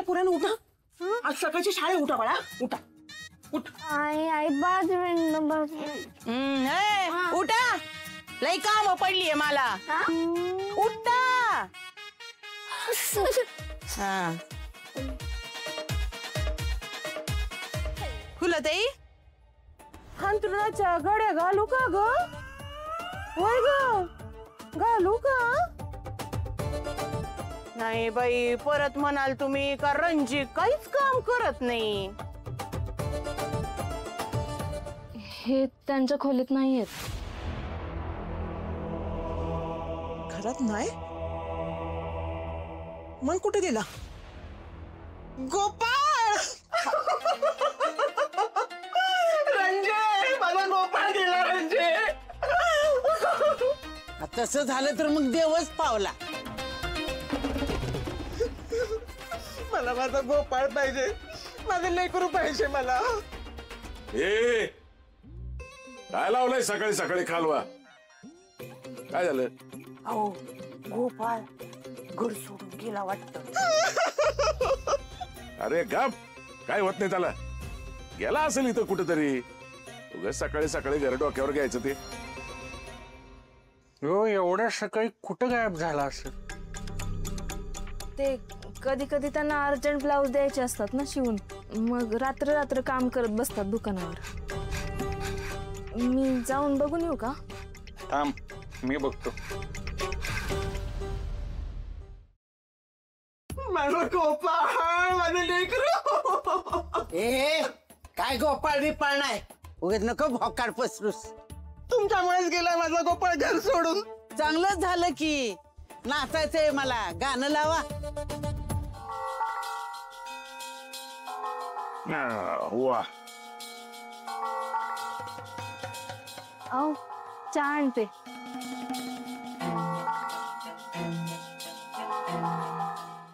चला पुराण उठा, आज सकाळची शाळा, उठा बाळा उठा उठ. आई आई बाद उठा, लई काम पडलीये मला. उठा. हा फुलताई, अंतरुणाच्या घड्या घालू का ग? होय ग, घालू का? नाही बाई, परत म्हणाल तुम्ही का रणजी काहीच काम करत नाही. हे त्यांच्या खोलीत नाहीयेत. घरात नाही? मग कुठे गेला? गोपाळ, रंजे, माझा गोपाळ गेला. रंजे, तसं झालं तर मग देवच पावला. मला माझा गोपाळ पाहिजे, माझे लेकरू पाहिजे मला. ए काय लावलंय सकाळी सकाळी खालवा? काय झालं? अहो, गोपाळ घर सोडून गेला वाटतं. अरे गप, काय होत नाही त्याला. गेला असेल इथं कुठेतरी. उगाच सकाळी सकाळी घर डोक्यावर घ्यायचं ते. हो, एवढ्या सकाळी कुठं गायब झाला असेल? ते कधी कधी त्यांना अर्जंट ब्लाऊज द्यायचे असतात ना शिवून, मग रात्र रात्र काम करत बसतात दुकानावर. मी जाऊन बघून येऊ का? थांब, मी बघतो. माझा गोपाळ, माझे लेकरू. ए काय गोपाळ बिपाळ नाही, उगत नको भोकाड पसरूस. तुमच्यामुळेच गेला माझा गोपाळ घर सोडून. चांगलं झालं की, नाचायचंय मला. गाणं लावा. वा, आओ, चहा आणते.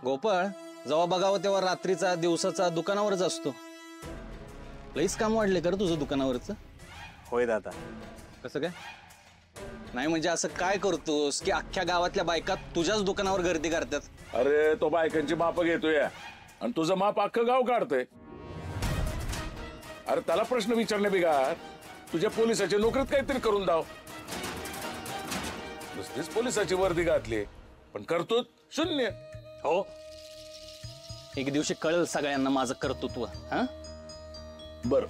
गोपाळ जेव्हा बघावं तेव्हा रात्रीचा दिवसाचा दुकानावरच असतो. लईच काम वाढले कर तुझं दुकानावरच. होय दादा. कसं काय? नाही म्हणजे असं काय करतोस की अख्ख्या गावातल्या बायका तुझ्याच दुकानावर गर्दी करतात? अरे तो बायकांची माप घेतोय आणि तुझं माप अख्खं गाव काढतोय. अरे त्याला प्रश्न विचारणे बिगार, तुझ्या पोलिसाची नोकरीत काहीतरी करून दाव. नुसतीच पोलिसाची वर्दी घातली पण करतो शून्य. हो, एक दिवशी कळेल सगळ्यांना माझं कर्तृत्व. हा बर,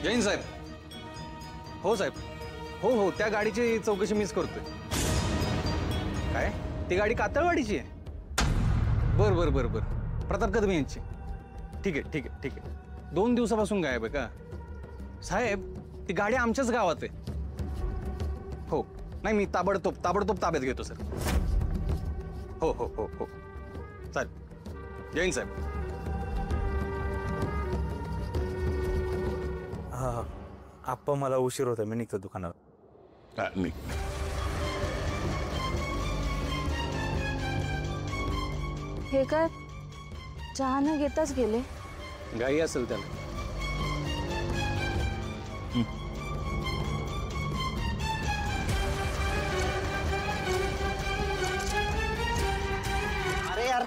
जैन साहेब. हो साहेब, हो हो, त्या गाडीची चौकशी मीच करतोय. काय ती गाडी कातळवाडीची आहे? बर बर बर बर, प्रताप कदम यांची. ठीक आहे ठीक आहे ठीक आहे. 2 दिवसापासून गायब आहे का? साहेब ती गाडी आमच्याच गावात आहे. हो, नाही मी ताबडतोब ताब्यात घेतो सर. हो हो हो हो, चालेल. जैन साहेब. हा, आप्पा मला उशीर होता, मी निघतो दुकानावर. निघ. हे काय, चहा न घेताच गेले? गाई असेल त्याला. अरे यार,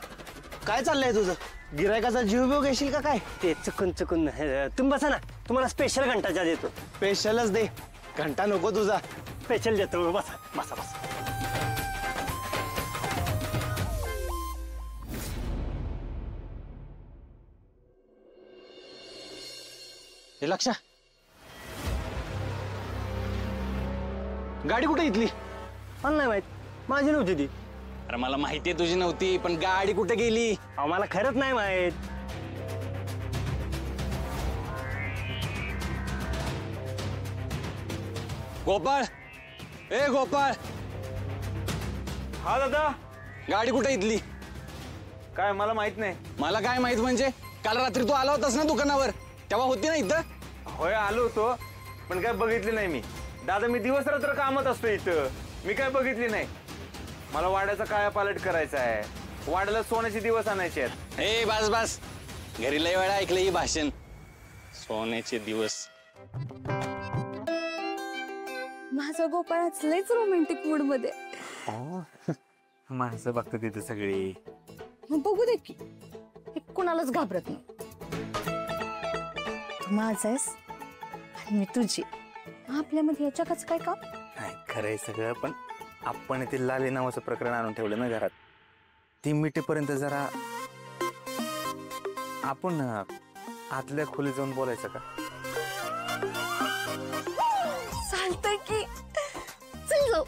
काय चाललंय तुझं? गिरायकाचा जीव बिव घेशील का काय? ते चुकून तुम्ही बसा ना, तुम्हाला स्पेशल घंटाचा देतो. स्पेशलच दे, घंटा नको तुझा, स्पेशल देतो. बसा बसा बसा. हे लक्षा, गाडी कुठे इथली? मला नाही माहित, माझी नव्हती ती. अरे मला माहितीये तुझी नव्हती, पण गाडी कुठे गेली? मला खरंच नाही माहित. गोपाळ, ए गोपाळ. हा दादा. गाडी कुठे इथली? काय मला माहित नाही. मला काय माहित म्हणजे? काल रात्री तू आला होतास ना दुकानावर, तेव्हा होती ना इथं? होय आलो होतो, पण काय बघितली नाही मी. दादा मी दिवस रात्र कामात असतो इथं, मी काय बघितली नाही. मला वाड्याचा कायापालट करायचा आहे, वाड्याला सोन्याचे दिवस आणायचे आहेत. ए बस बस, घरी लय वेळा ऐकलं ही भाषण. सोन्याचे दिवस. माझा गोपाळच लयच रोमॅन्टिक मूड मध्ये. माणसं बघतात तिथे सगळी. मग बघू दे की, हे कुणालाच घाबरत नाही. तू माझा आहेस आणि मी तुझी. आपल्यामध्ये या जगाचं काय काम? नाही खरंय सगळं, पण आपण ते लाली नावाचं प्रकरण आणून ठेवलं ना घरात, ती मिटेपर्यंत जरा आपण आतल्या खोलीत जाऊन बोलायचं का? चालतंय की, चल जाऊ.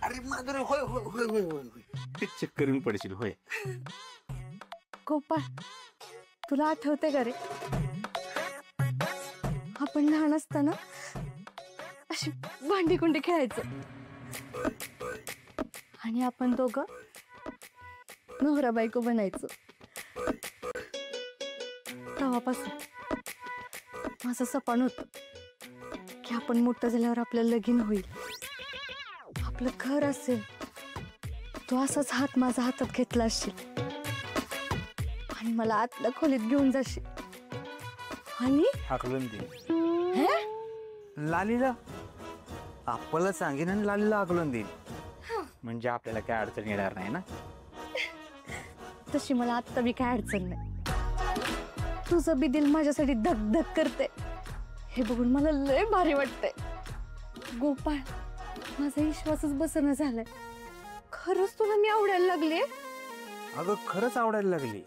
अरे माधुरी, होय होय होय होय होय होय, चक्कर येऊन पडशील. होय गोपाळ, तुला आठवते का रे, आपण लहान असताना अशी भांडी कुंडी खेळायचं आणि आपण दोघं नवरा बायको बनायचो. तेव्हापासून माझं सपन होतं की आपण मोठं झाल्यावर आपलं लगीन होईल, आपलं घर असेल, तू असाच हात माझा हातात घेतला असशील आणि मला आतल्या खोलीत घेऊन जाशील आणि हाकलून दे लालीला. आपल्याला सांगेन आणि लालीला हाकलून देईन, म्हणजे आपल्याला काय अडचण येणार नाही ना. तशी मला आत्ता बी काय अडचण नाही. तुझं बी दिल माझ्यासाठी धक धक करते, हे बघून मला लय भारी वाटतंय. गोपाळ, माझा विश्वासच बसना झालाय. खरंच तुला मी आवडायला लागले? अगं खरंच आवडायला लागली.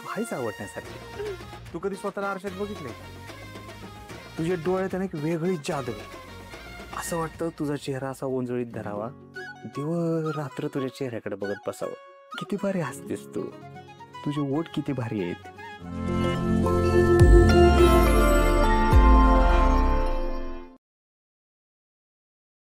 काहीच आवडण्यासारखी. तू कधी स्वतःला आरशात बघितलंय? तुझ्या डोळ्यात एक वेगळी जादू आहे. असं वाटतं तुझा चेहरा असा ओंजळीत धरावा, दिवस रात्र तुझ्या चेहऱ्याकडे बघत बसावं. किती भारी हसतेस तू, तुझे ओठ किती भारी आहेत.